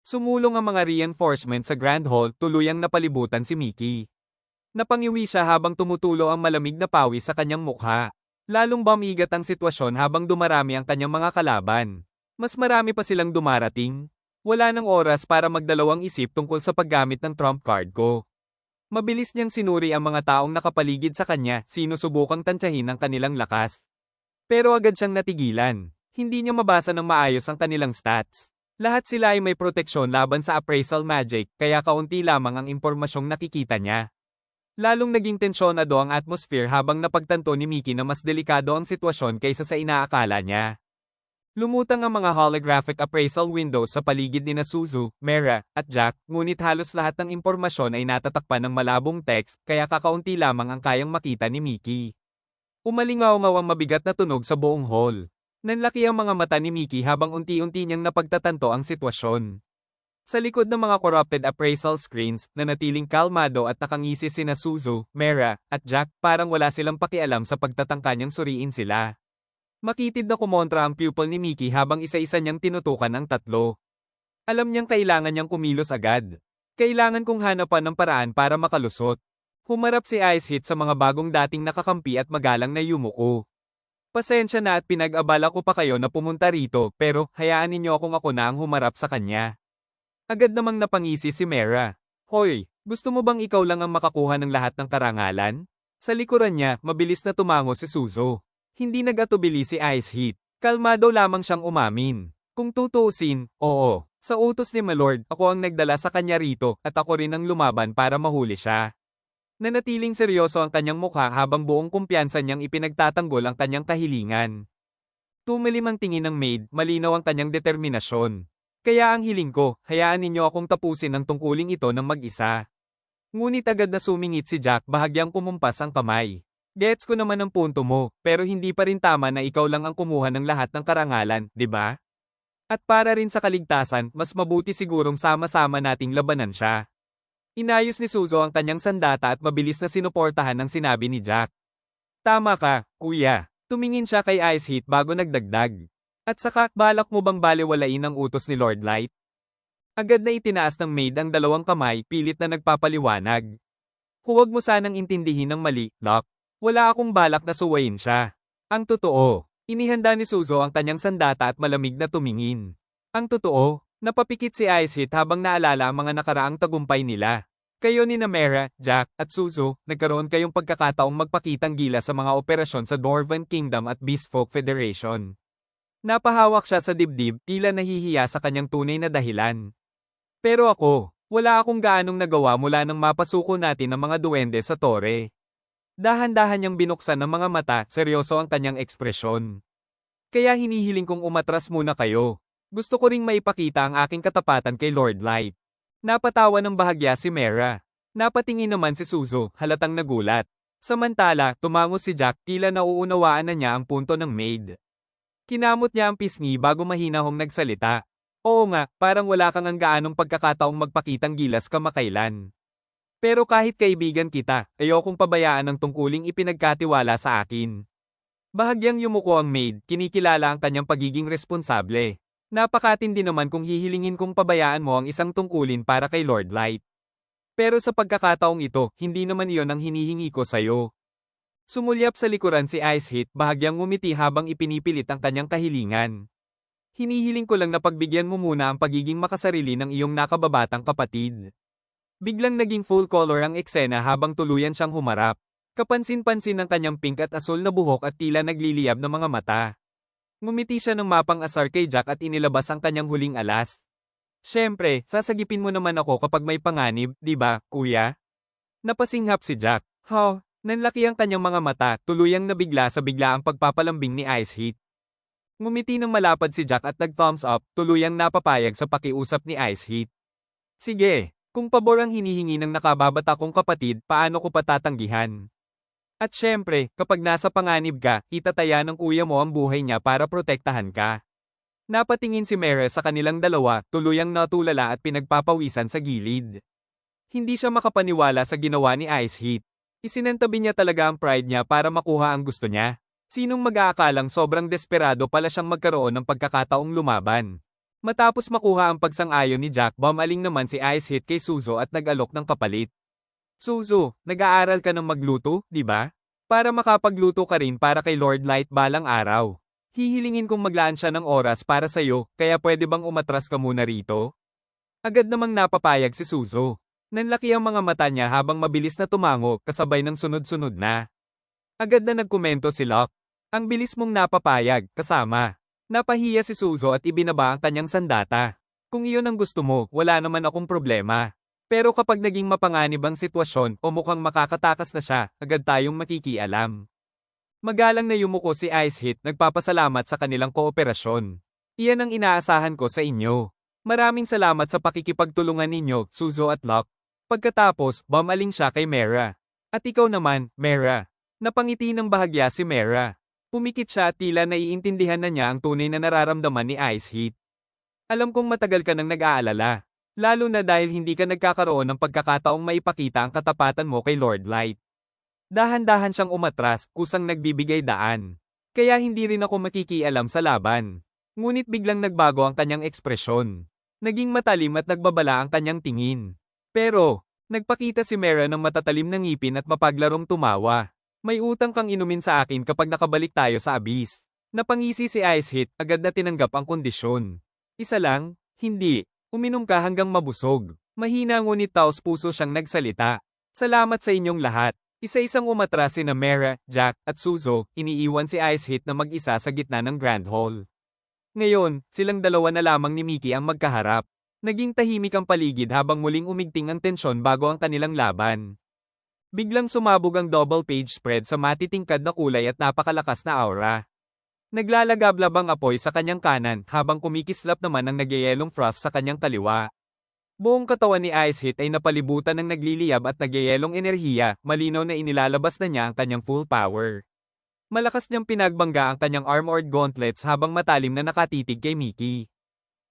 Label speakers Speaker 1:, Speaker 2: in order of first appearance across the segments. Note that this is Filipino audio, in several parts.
Speaker 1: Sumulong ang mga reinforcement sa Grand Hall, tuluyang napalibutan si Mickey. Napangiwi siya habang tumutulo ang malamig na pawis sa kanyang mukha. Lalong bumigat ang sitwasyon habang dumarami ang kanyang mga kalaban. Mas marami pa silang dumarating. Wala nang oras para magdalawang isip tungkol sa paggamit ng trump card ko. Mabilis niyang sinuri ang mga taong nakapaligid sa kanya, sinusubukang tantyahin ang kanilang lakas. Pero agad siyang natigilan. Hindi niya mabasa ng maayos ang kanilang stats. Lahat sila ay may proteksyon laban sa appraisal magic, kaya kaunti lamang ang impormasyong nakikita niya. Lalong naging tensyonado ang atmosphere habang napagtanto ni Mickey na mas delikado ang sitwasyon kaysa sa inaakala niya. Lumutang ang mga holographic appraisal windows sa paligid ni Suzu, Mera, at Jack, ngunit halos lahat ng impormasyon ay natatakpan ng malabong text, kaya kakaunti lamang ang kayang makita ni Mickey. Umalingaw-ngaw ang mabigat na tunog sa buong hall. Nanlaki ang mga mata ni Mickey habang unti-unti niyang napagtatanto ang sitwasyon. Sa likod ng mga corrupted appraisal screens, nanatiling kalmado at nakangisi sina Suzu, Mera, at Jack, parang wala silang pakialam sa pagtatangka niyang suriin sila. Makitid na kumontra ang pupil ni Mickey habang isa-isa niyang tinutukan ang tatlo. Alam niyang kailangan niyang kumilos agad. Kailangan kong hanapan ng paraan para makalusot. Humarap si Ice Hit sa mga bagong dating nakakampi at magalang na yumuko. Pasensya na at pinag-abala ko pa kayo na pumunta rito, pero hayaan ninyo ako na ang humarap sa kanya. Agad namang napangisi si Mera. Hoy, gusto mo bang ikaw lang ang makakuha ng lahat ng karangalan? Sa likuran niya, mabilis na tumango si Suzu. Hindi nag-atubili si Ice Heat. Kalmado lamang siyang umamin. Kung tutuusin, oo. Sa utos ni Malord, ako ang nagdala sa kanya rito, at ako rin ang lumaban para mahuli siya. Nanatiling seryoso ang kanyang mukha habang buong kumpiyansa niyang ipinagtatanggol ang kanyang kahilingan. Tumilim ang tingin ng maid, malinaw ang kanyang determinasyon. Kaya ang hiling ko, hayaan ninyo akong tapusin ang tungkuling ito ng mag-isa. Ngunit agad na sumingit si Jack, bahagyang kumumpas ang kamay. Gets ko naman ang punto mo, pero hindi pa rin tama na ikaw lang ang kumuha ng lahat ng karangalan, di ba? At para rin sa kaligtasan, mas mabuti sigurong sama-sama nating labanan siya. Inayos ni Suzu ang kanyang sandata at mabilis na sinuportahan ang sinabi ni Jack. Tama ka, kuya. Tumingin siya kay Ice Heat bago nagdagdag. At saka, balak mo bang balewalain ang utos ni Lord Light? Agad na itinaas ng maid ang dalawang kamay, pilit na nagpapaliwanag. Huwag mo sanang intindihin ng mali, Locke. Wala akong balak na suwayin siya. Ang totoo, inihanda ni Suzu ang kanyang sandata at malamig na tumingin. Ang totoo, napapikit si Ice Hit habang naalala ang mga nakaraang tagumpay nila. Kayo ni Mera, Jack, at Suzu, nagkaroon kayong pagkakataong magpakitang gila sa mga operasyon sa Dwarven Kingdom at Beastfolk Federation. Napahawak siya sa dibdib, tila nahihiya sa kanyang tunay na dahilan. Pero ako, wala akong gaanong nagawa mula nang mapasuko natin ang mga duwende sa tore. Dahan-dahan niyang binuksan ng mga mata, seryoso ang kanyang ekspresyon. Kaya hinihiling kong umatras muna kayo. Gusto ko ring maipakita ang aking katapatan kay Lord Light. Napatawa ng bahagya si Mera. Napatingin naman si Suzu, halatang nagulat. Samantala, tumango si Jack, tila nauunawaan na niya ang punto ng maid. Kinamot niya ang pisngi bago mahinahong nagsalita. Oo nga, parang wala kang ang gaanong pagkakataong magpakitang gilas kamakailan. Pero kahit kaibigan kita, ayokong pabayaan ang tungkuling ipinagkatiwala sa akin. Bahagyang yumuko ang maid, kinikilala ang kanyang pagiging responsable. Napakatindi naman kung hihilingin kong pabayaan mo ang isang tungkulin para kay Lord Light. Pero sa pagkakataong ito, hindi naman iyon ang hinihingi ko sa'yo. Sumulyap sa likuran si Ice Hit, bahagyang ngumiti habang ipinipilit ang kanyang kahilingan. Hinihiling ko lang na pagbigyan mo muna ang pagiging makasarili ng iyong nakababatang kapatid. Biglang naging full color ang eksena habang tuluyan siyang humarap. Kapansin-pansin ang kanyang pink at asul na buhok at tila nagliliyab ng mga mata. Ngumiti siya ng mapang-asar kay Jack at inilabas ang kanyang huling alas. Siyempre, sasagipin mo naman ako kapag may panganib, di ba, kuya? Napasinghap si Jack. Nanlaki ang kanyang mga mata, tuluyang nabigla sa biglaang pagpapalambing ni Ice Heat. Ngumiti ng malapad si Jack at nag-thumbs up, tuluyang napapayag sa pakiusap ni Ice Heat. Sige. Kung pabor ang hinihingi ng nakababata kong kapatid, paano ko patatanggihan? At syempre, kapag nasa panganib ka, itataya ng kuya mo ang buhay niya para protektahan ka. Napatingin si Mera sa kanilang dalawa, tuluyang natulala at pinagpapawisan sa gilid. Hindi siya makapaniwala sa ginawa ni Ice Heat. Isinantabi niya talaga ang pride niya para makuha ang gusto niya. Sinong mag-aakalang sobrang desperado pala siyang magkaroon ng pagkakataong lumaban? Matapos makuha ang pagsang-ayon ni Jack, bumaling naman si Ice Hit kay Suzo at nag-alok ng kapalit. Suzo, nag-aaral ka ng magluto, di ba? Para makapagluto ka rin para kay Lord Light balang araw. Hihilingin kong maglaan siya ng oras para sa'yo, kaya pwede bang umatras ka muna rito? Agad namang napapayag si Suzo. Nanlaki ang mga mata niya habang mabilis na tumango, kasabay ng sunod-sunod na. Agad na nagkomento si Locke. Ang bilis mong napapayag, kasama. Napahiya si Suzo at ibinaba ang kanyang sandata. Kung iyon ang gusto mo, wala naman akong problema. Pero kapag naging mapanganib ang sitwasyon o mukhang makakatakas na siya, agad tayong makikialam. Magalang na yumuko si Ice Hit, nagpapasalamat sa kanilang kooperasyon. Iyan ang inaasahan ko sa inyo. Maraming salamat sa pakikipagtulungan ninyo, Suzo at Locke. Pagkatapos, bumaling siya kay Mera. At ikaw naman, Mera. Napangiti ng bahagya si Mera. Pumikit siya at tila naiintindihan na niya ang tunay na nararamdaman ni Ice Hit. Alam kong matagal ka nang nag-aalala. Lalo na dahil hindi ka nagkakaroon ng pagkakataong maipakita ang katapatan mo kay Lord Light. Dahan-dahan siyang umatras, kusang nagbibigay daan. Kaya hindi rin ako makikialam sa laban. Ngunit biglang nagbago ang kanyang ekspresyon. Naging matalim at nagbabala ang kanyang tingin. Pero, nagpakita si Mera ng matatalim na ngipin at mapaglarong tumawa. May utang kang inumin sa akin kapag nakabalik tayo sa abyss. Napangisi si Ice Hit, agad na tinanggap ang kondisyon. Isa lang, hindi. Uminom ka hanggang mabusog. Mahina ngunit taos puso siyang nagsalita. Salamat sa inyong lahat. Isa-isang umatras sina Mera, Jack, at Suzo, iniiwan si Ice Hit na mag-isa sa gitna ng Grand Hall. Ngayon, silang dalawa na lamang ni Mickey ang magkaharap. Naging tahimik ang paligid habang muling umigting ang tensyon bago ang kanilang laban. Biglang sumabog ang double page spread sa matitingkad na kulay at napakalakas na aura. Naglalagablab ang apoy sa kanyang kanan habang kumikislap naman ang nagyayelong frost sa kanyang kaliwa. Buong katawan ni Ice Hit ay napalibutan ng nagliliyab at nagyayelong enerhiya, malinaw na inilalabas na niya ang kanyang full power. Malakas niyang pinagbangga ang kanyang armored gauntlets habang matalim na nakatitig kay Mickey.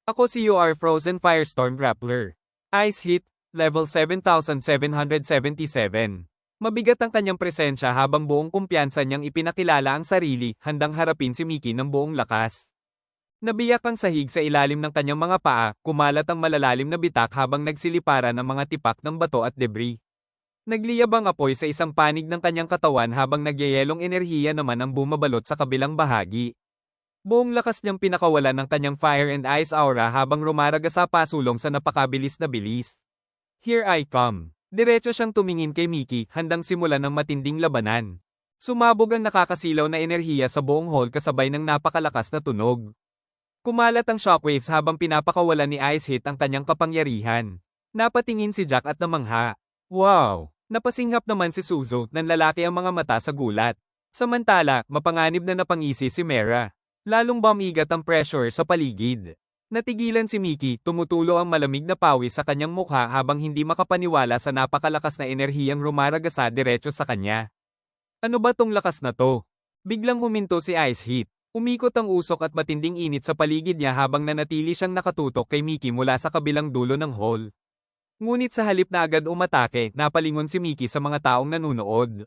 Speaker 1: Ako si UR Frozen Firestorm Grappler. Ice Hit, level 7,777. Mabigat ang kanyang presensya habang buong kumpiyansa niyang ipinakilala ang sarili, handang harapin si Mickey ng buong lakas. Nabiyak ang sahig sa ilalim ng kanyang mga paa, kumalat ang malalalim na bitak habang nagsiliparan ang mga tipak ng bato at debris. Nagliyab ang apoy sa isang panig ng kanyang katawan habang nagyayelong enerhiya naman ang bumabalot sa kabilang bahagi. Buong lakas niyang pinakawalan ng kanyang fire and ice aura habang rumaraga sa pasulong sa napakabilis na bilis. Here I come. Diretso siyang tumingin kay Mickey, handang simulan ng matinding labanan. Sumabog ang nakakasilaw na enerhiya sa buong hall kasabay ng napakalakas na tunog. Kumalat ang shockwaves habang pinapakawalan ni Ice Hit ang kanyang kapangyarihan. Napatingin si Jack at namangha. Wow! Napasinghap naman si Suzo, nanlalaki ang mga mata sa gulat. Samantala, mapanganib na napangisi si Mera. Lalong bumigat ang pressure sa paligid. Natigilan si Mickey, tumutulo ang malamig na pawis sa kanyang mukha habang hindi makapaniwala sa napakalakas na enerhiyang rumaragasa diretso sa kanya. Ano ba tong lakas na to? Biglang huminto si Ice Hit. Umikot ang usok at matinding init sa paligid niya habang nanatili siyang nakatutok kay Mickey mula sa kabilang dulo ng hall. Ngunit sa halip na agad umatake, napalingon si Mickey sa mga taong nanunood.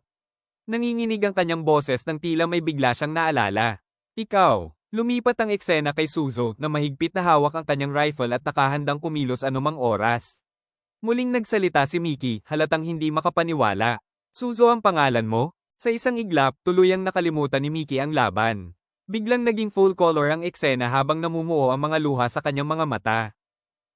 Speaker 1: Nanginginig ang kanyang boses nang tila may bigla siyang naalala. Ikaw. Lumipat ang eksena kay Suzo na mahigpit na hawak ang kanyang rifle at nakahandang kumilos anumang oras. Muling nagsalita si Mickey, halatang hindi makapaniwala. Suzo ang pangalan mo? Sa isang iglap, tuluyang nakalimutan ni Mickey ang laban. Biglang naging full color ang eksena habang namumuo ang mga luha sa kanyang mga mata.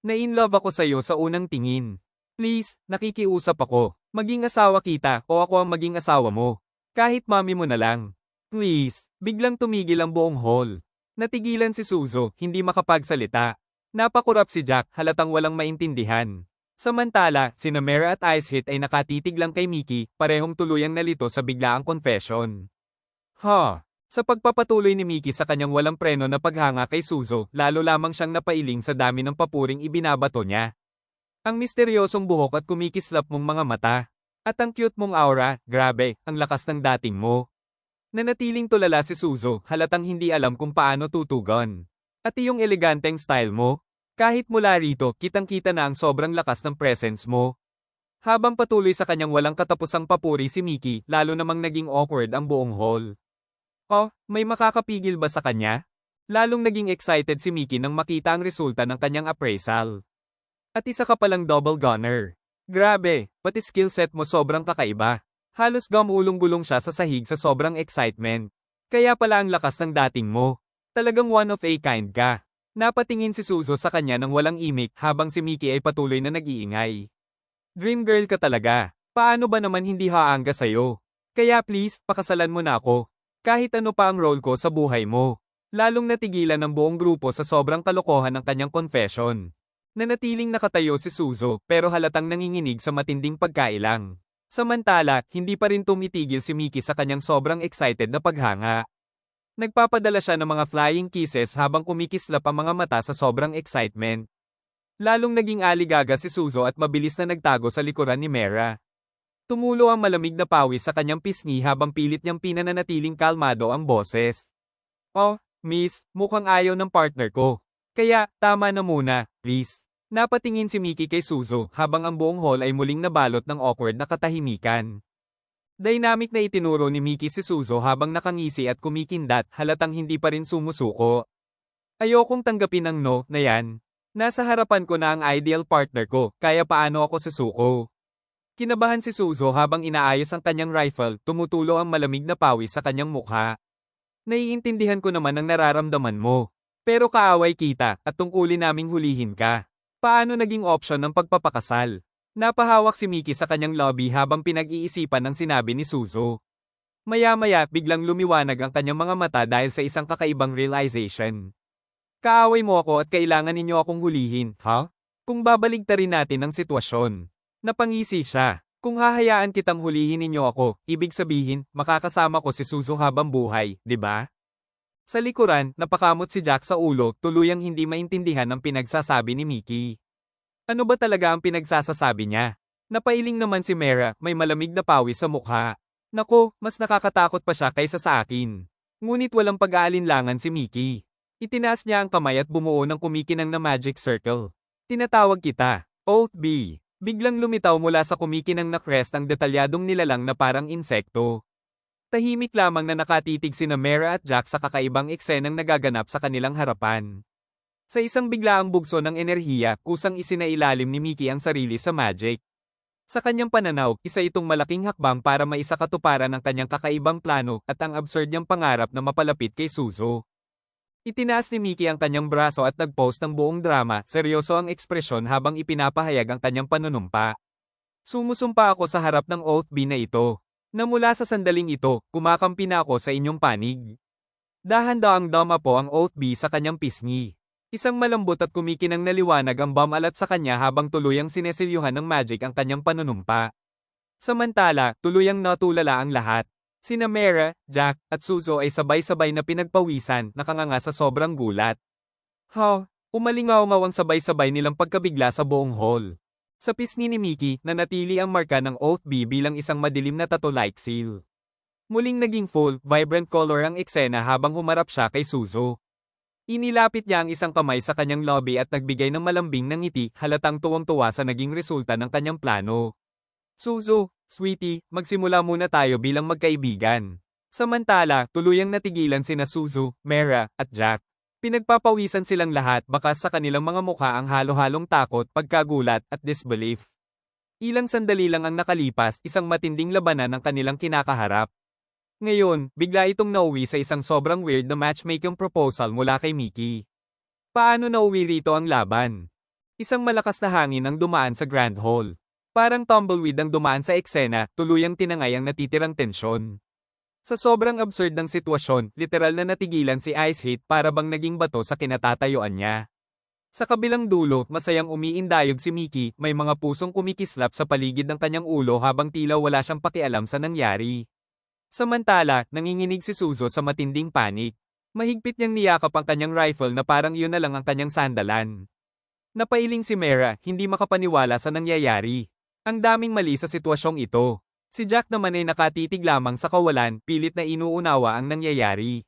Speaker 1: Na-inlove ako sa iyo sa unang tingin. Please, nakikiusap ako. Maging asawa kita o ako ang maging asawa mo. Kahit mami mo na lang. Please, biglang tumigil ang buong hall. Natigilan si Suzo, hindi makapagsalita. Napakurap si Jack, halatang walang maintindihan. Samantala, sina Mera at Ice Hit ay nakatitig lang kay Mickey, parehong tuluyang nalito sa biglaang confession. Sa pagpapatuloy ni Mickey sa kanyang walang preno na paghanga kay Suzo, lalo lamang siyang napailing sa dami ng papuring ibinabato niya. Ang misteryosong buhok at kumikislap mong mga mata. At ang cute mong aura, grabe, ang lakas ng dating mo. Nanatiling tulala si Suzo, halatang hindi alam kung paano tutugon. At iyong eleganteng style mo? Kahit mula rito, kitang-kita na ang sobrang lakas ng presence mo. Habang patuloy sa kanyang walang katapusang papuri si Mickey, lalo namang naging awkward ang buong hall. Oh, may makakapigil ba sa kanya? Lalong naging excited si Mickey nang makita ang resulta ng kanyang appraisal. At isa ka palang double gunner. Grabe, pati skill set mo sobrang kakaiba. Halos gumulong-gulong siya sa sahig sa sobrang excitement. Kaya pala ang lakas ng dating mo. Talagang one of a kind ka. Napatingin si Suzo sa kanya ng walang imik habang si Mickey ay patuloy na nag-iingay. Dream girl ka talaga. Paano ba naman hindi haangga sa'yo? Kaya please, pakasalan mo na ako. Kahit ano pa ang role ko sa buhay mo. Lalong natigilan ng buong grupo sa sobrang kalokohan ng kanyang confession. Nanatiling nakatayo si Suzo pero halatang nanginginig sa matinding pagkailang. Samantala, hindi pa rin tumitigil si Mickey sa kanyang sobrang excited na paghanga. Nagpapadala siya ng mga flying kisses habang kumikislap ang mga mata sa sobrang excitement. Lalong naging aligaga si Suzo at mabilis na nagtago sa likuran ni Mera. Tumulo ang malamig na pawis sa kanyang pisngi habang pilit niyang pinananatiling kalmado ang boses. Oh, miss, mukhang ayaw ng partner ko. Kaya, tama na muna, please. Napatingin si Mickey kay Suzo habang ang buong hall ay muling nabalot ng awkward na katahimikan. Dynamic na itinuro ni Mickey si Suzo habang nakangisi at kumikindat halatang hindi pa rin sumusuko. Ayokong tanggapin ang no na yan. Nasa harapan ko na ang ideal partner ko, kaya paano ako susuko? Kinabahan si Suzo habang inaayos ang kanyang rifle, tumutulo ang malamig na pawis sa kanyang mukha. Naiintindihan ko naman ang nararamdaman mo. Pero kaaway kita at tungkulin naming hulihin ka. Paano naging option ng pagpapakasal? Napahawak si Mickey sa kanyang lobby habang pinag-iisipan ng sinabi ni Suzo. Maya-maya, biglang lumiwanag ang kanyang mga mata dahil sa isang kakaibang realization. Kaaway mo ako at kailangan ninyo akong hulihin, ha? Kung babaligtarin natin ang sitwasyon. Napangisi siya. Kung hahayaan kitang hulihin ninyo ako, ibig sabihin, makakasama ko si Suzo habang buhay, di ba? Sa likuran, napakamot si Jack sa ulo, tuluyang hindi maintindihan ang pinagsasabi ni Mickey. Ano ba talaga ang pinagsasasabi niya? Napailing naman si Mera, may malamig na pawis sa mukha. Nako, mas nakakatakot pa siya kaysa sa akin. Ngunit walang pag-aalinlangan si Mickey. Itinaas niya ang kamay at bumuo ng kumikinang na magic circle. Tinatawag kita, Oath B. Biglang lumitaw mula sa kumikinang na crest ang detalyadong nilalang na parang insekto. Tahimik lamang na nakatitig sina Mera at Jack sa kakaibang eksenang nagaganap sa kanilang harapan. Sa isang biglaang bugso ng enerhiya, kusang isinailalim ni Mickey ang sarili sa magic. Sa kanyang pananaw, isa itong malaking hakbang para maisakatuparan ang kanyang kakaibang plano at ang absurd niyang pangarap na mapalapit kay Suzo. Itinaas ni Mickey ang kanyang braso at nag-post ng buong drama, seryoso ang ekspresyon habang ipinapahayag ang kanyang panunumpa. Sumusumpa ako sa harap ng Oath B na ito. Na mula sa sandaling ito, kumakampi na ako sa inyong panig. Dahan-daang dama po ang Oath B sa kanyang pisngi. Isang malambot at kumikinang naliwanag ang bumalat sa kanya habang tuluyang sinesilyuhan ng magic ang kanyang panunumpa. Samantala, tuluyang natulala ang lahat. Sina Mera, Jack, at Suzo ay sabay-sabay na pinagpawisan, nakanganga sa sobrang gulat. Umalingaw-ngaw ang sabay-sabay nilang pagkabigla sa buong hall. Sa pisngi ni Mickey, nanatili ang marka ng Oath B bilang isang madilim na tattoo-like seal. Muling naging full, vibrant color ang eksena habang humarap siya kay Suzo. Inilapit niya ang isang kamay sa kanyang lobby at nagbigay ng malambing na ngiti, halatang tuwang-tuwa sa naging resulta ng kanyang plano. Suzo, sweetie, magsimula muna tayo bilang magkaibigan. Samantala, tuluyang natigilan sina Suzo, Mera, at Jack. Pinagpapawisan silang lahat bakas sa kanilang mga mukha ang halo-halong takot, pagkagulat, at disbelief. Ilang sandali lang ang nakalipas, isang matinding labanan ang kanilang kinakaharap. Ngayon, bigla itong nauwi sa isang sobrang weird na matchmaking proposal mula kay Mickey. Paano nauwi rito ang laban? Isang malakas na hangin ang dumaan sa Grand Hall. Parang tumbleweed ang dumaan sa eksena, tuluyang tinangay ang natitirang tensyon. Sa sobrang absurd ng sitwasyon, literal na natigilan si Ice Heat para bang naging bato sa kinatatayuan niya. Sa kabilang dulo, masayang umiindayog si Mickey, may mga pusong kumikislap sa paligid ng kanyang ulo habang tila wala siyang pakialam sa nangyari. Samantala, nanginginig si Suzo sa matinding panik. Mahigpit niyang niyakap ang kanyang rifle na parang yun na lang ang kanyang sandalan. Napailing si Mera, hindi makapaniwala sa nangyayari. Ang daming mali sa sitwasyong ito. Si Jack naman ay nakatitig lamang sa kawalan, pilit na inuunawa ang nangyayari.